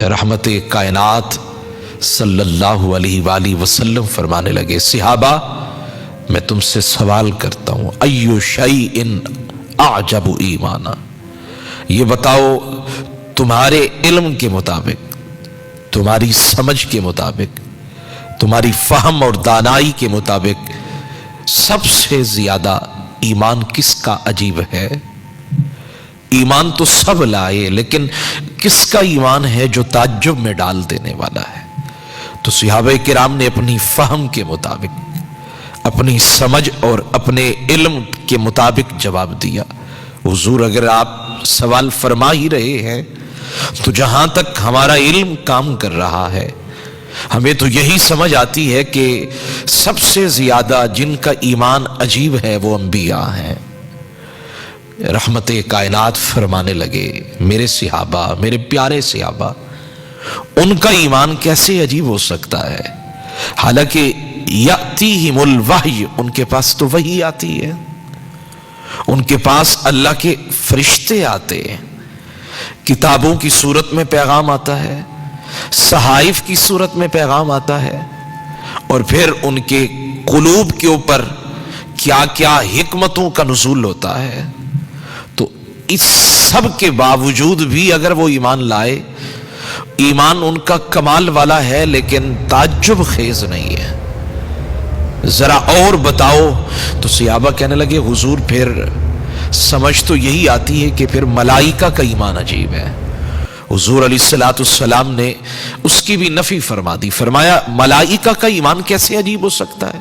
رحمت کائنات صلی اللہ علیہ وآلہ وسلم فرمانے لگے، صحابہ میں تم سے سوال کرتا ہوں، ایو شیء اعجب ایمانا، یہ بتاؤ تمہارے علم کے مطابق، تمہاری سمجھ کے مطابق، تمہاری فہم اور دانائی کے مطابق سب سے زیادہ ایمان کس کا عجیب ہے؟ ایمان تو سب لائے، لیکن کس کا ایمان ہے جو تعجب میں ڈال دینے والا ہے؟ تو صحابہ کرام نے اپنی فہم کے مطابق، اپنی سمجھ اور اپنے علم کے مطابق جواب دیا۔ حضور اگر آپ سوال فرما ہی رہے ہیں تو جہاں تک ہمارا علم کام کر رہا ہے، ہمیں تو یہی سمجھ آتی ہے کہ سب سے زیادہ جن کا ایمان عجیب ہے وہ انبیاء ہیں۔ رحمت کائنات فرمانے لگے، میرے صحابہ، میرے پیارے صحابہ، ان کا ایمان کیسے عجیب ہو سکتا ہے؟ حالانکہ یأتیہم الوحی، ان کے پاس تو وحی آتی ہے، ان کے پاس اللہ کے فرشتے آتے ہیں، کتابوں کی صورت میں پیغام آتا ہے، صحائف کی صورت میں پیغام آتا ہے، اور پھر ان کے قلوب کے اوپر کیا کیا حکمتوں کا نزول ہوتا ہے۔ تو اس سب کے باوجود بھی اگر وہ ایمان لائے، ایمان ان کا کمال والا ہے لیکن تعجب خیز نہیں ہے۔ ذرا اور بتاؤ؟ تو صحابہ کہنے لگے، حضور پھر سمجھ تو یہی آتی ہے کہ پھر ملائکہ کا ایمان عجیب ہے۔ حضور علیہ السلام نے اس کی بھی نفی فرما دی، فرمایا ملائکہ کا ایمان کیسے عجیب ہو سکتا ہے؟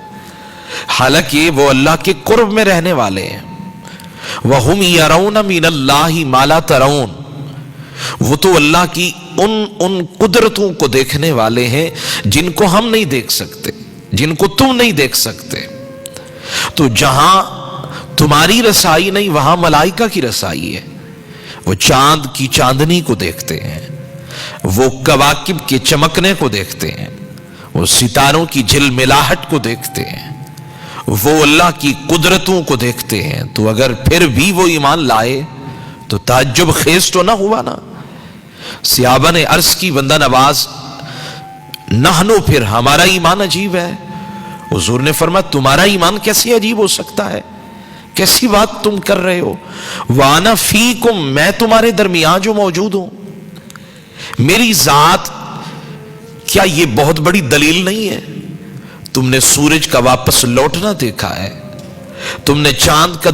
حالانکہ وہ اللہ کے قرب میں رہنے والے ہیں۔ وَهُمْ يَرَوْنَ مِنَ اللَّهِ مَا لَا تَرَوْنَ، وہ تو اللہ کی ان قدرتوں کو دیکھنے والے ہیں جن کو ہم نہیں دیکھ سکتے، جن کو تم نہیں دیکھ سکتے۔ تو جہاں تمہاری رسائی نہیں وہاں ملائکہ کی رسائی ہے۔ وہ چاند کی چاندنی کو دیکھتے ہیں، وہ کواکب کے چمکنے کو دیکھتے ہیں، وہ ستاروں کی جھلملاہٹ کو دیکھتے ہیں، وہ اللہ کی قدرتوں کو دیکھتے ہیں۔ تو اگر پھر بھی وہ ایمان لائے تو تعجب خیز تو نہ ہوا نا؟ صحابہ نے عرض کی، بندہ نواز، نحنو، پھر ہمارا ایمان عجیب ہے۔ حضور نے فرمایا تمہارا ایمان کیسے عجیب ہو سکتا ہے؟ کیسی بات تم کر رہے ہو؟ وَأَنَا فِيكُمْ، میں تمہارے درمیان جو موجود ہوں، میری ذات، کیا یہ بہت بڑی دلیل نہیں ہے؟ تم نے سورج کا واپس لوٹنا دیکھا ہے، تم نے چاند کا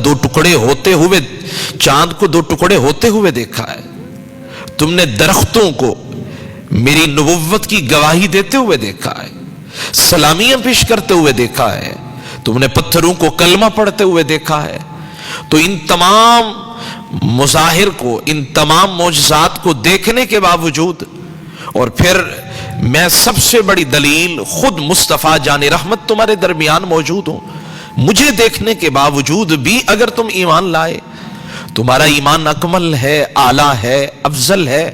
چاند کو دو ٹکڑے ہوتے ہوئے دیکھا ہے، تم نے درختوں کو میری نبوت کی گواہی دیتے ہوئے دیکھا ہے، سلامیاں پیش کرتے ہوئے دیکھا ہے، تم نے پتھروں کو کلمہ پڑھتے ہوئے دیکھا ہے۔ تو ان تمام مظاہر کو، ان تمام معجزات کو دیکھنے کے باوجود، اور پھر میں سب سے بڑی دلیل خود مصطفیٰ جان رحمت تمہارے درمیان موجود ہوں، مجھے دیکھنے کے باوجود بھی اگر تم ایمان لائے، تمہارا ایمان اکمل ہے، اعلیٰ ہے، افضل ہے،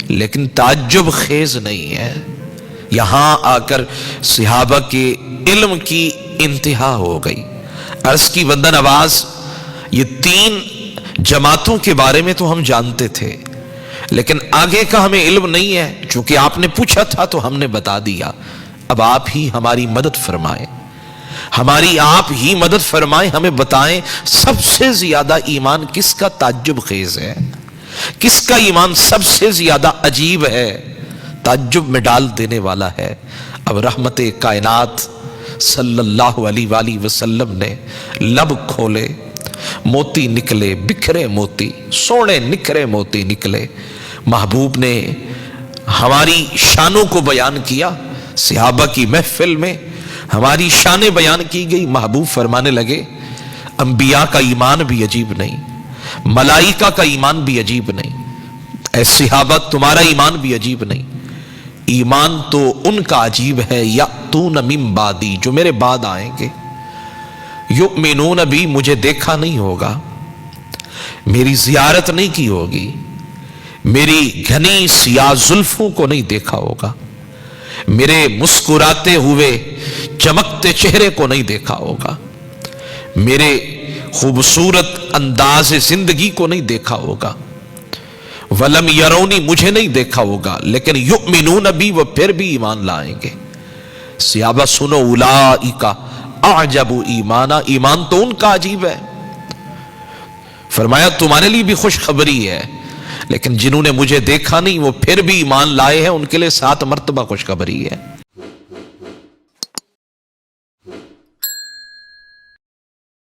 لیکن تعجب خیز نہیں ہے۔ یہاں آ کر صحابہ کے علم کی انتہا ہو گئی۔ عرض کی، بندہ نواز، یہ 3 جماعتوں کے بارے میں تو ہم جانتے تھے، لیکن آگے کا ہمیں علم نہیں ہے۔ چونکہ آپ نے پوچھا تھا تو ہم نے بتا دیا، اب آپ ہی ہماری مدد فرمائیں، ہماری آپ ہی مدد فرمائیں، ہمیں بتائیں سب سے زیادہ ایمان کس کا تعجب خیز ہے، کس کا ایمان سب سے زیادہ عجیب ہے، تعجب میں ڈال دینے والا ہے۔ اب رحمت کائنات صلی اللہ علیہ وآلہ وسلم نے لب کھولے، موتی نکلے، بکھرے موتی، سونے نکھرے موتی نکلے۔ محبوب نے ہماری شانوں کو بیان کیا، صحابہ کی محفل میں ہماری شانیں بیان کی گئی۔ محبوب فرمانے لگے، انبیاء کا ایمان بھی عجیب نہیں، ملائکہ کا ایمان بھی عجیب نہیں، اے صحابہ تمہارا ایمان بھی عجیب نہیں، ایمان تو ان کا عجیب ہے، یأتون من بعدی، جو میرے بعد آئیں گے، یؤمنون بھی، مجھے دیکھا نہیں ہوگا، میری زیارت نہیں کی ہوگی، میری گھنی سیاہ زلفوں کو نہیں دیکھا ہوگا، میرے مسکراتے ہوئے چمکتے چہرے کو نہیں دیکھا ہوگا، میرے خوبصورت انداز زندگی کو نہیں دیکھا ہوگا، وَلَمْ يَرَوْنِي مجھے نہیں دیکھا ہوگا لیکن یؤمنون بی وہ پھر بھی ایمان لائیں گے. صحابہ سنو اولئک اعجب ایمانا ایمان تو ان کا عجیب ہے. فرمایا تمہارے لیے بھی خوشخبری ہے لیکن جنہوں نے مجھے دیکھا نہیں وہ پھر بھی ایمان لائے ہیں ان کے لیے 7 مرتبہ خوشخبری ہے.